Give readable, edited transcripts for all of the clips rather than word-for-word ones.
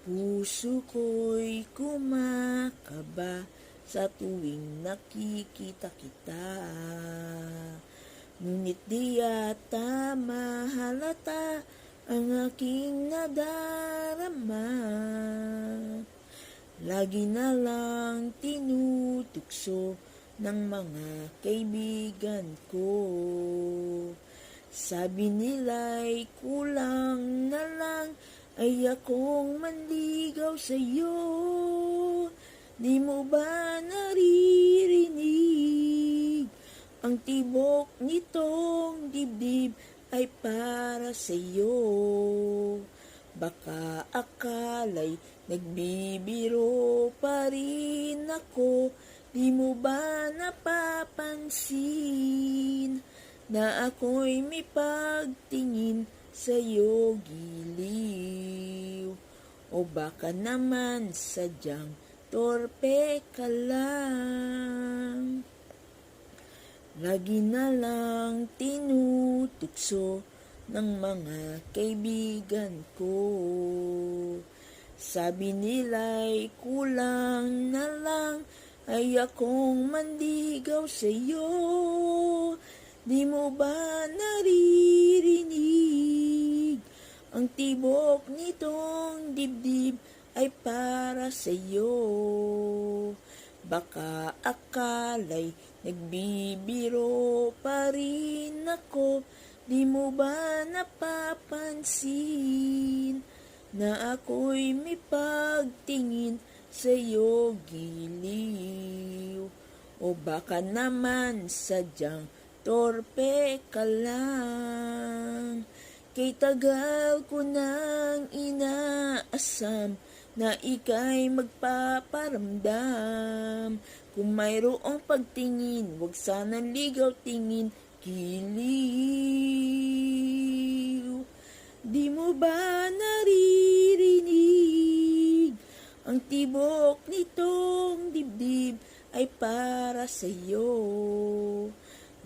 Puso ko'y kumakaba sa tuwing nakikita kita. Ngunit di yata mahalata ang aking nadarama. Lagi na lang tinutukso ng mga kaibigan ko. Sabi nila'y kulang na lang ay akong manligaw sa'yo. Di mo ba naririnig? Ang tibok nitong dibdib ay para sa'yo. Baka akala'y nagbibiro pa rin ako. Di mo ba napapansin na ako'y may pagtingin sa'yo giliw? O baka naman sadyang torpe ka lang. Lagi na lang tinutukso ng mga kaibigan ko. Sabi nila'y kulang na lang ay akong manligaw sa'yo. Di mo ba naririnig? Ang tibok nitong dibdib ay para sa'yo. Baka akala'y nagbibiro pa rin ako. Di mo ba napapansin na ako'y may pagtingin sa'yo giliw? O baka naman sadyang torpe ka lang. Kay tagal ko nang inaasam na ika'y magpaparamdam. Kung mayroong pagtingin, wag sanang ligaw tingin giliw. Di mo ba naririnig? Ang tibok nitong dibdib ay para sa'yo.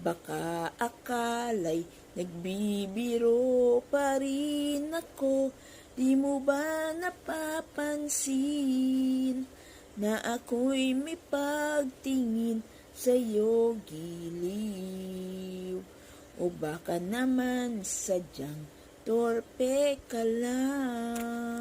Baka akala'y nagbibiro pa rin ako. Di mo ba napapansin na ako'y may pagtingin sa'yo giliw? O baka naman sadyang torpe ka lang.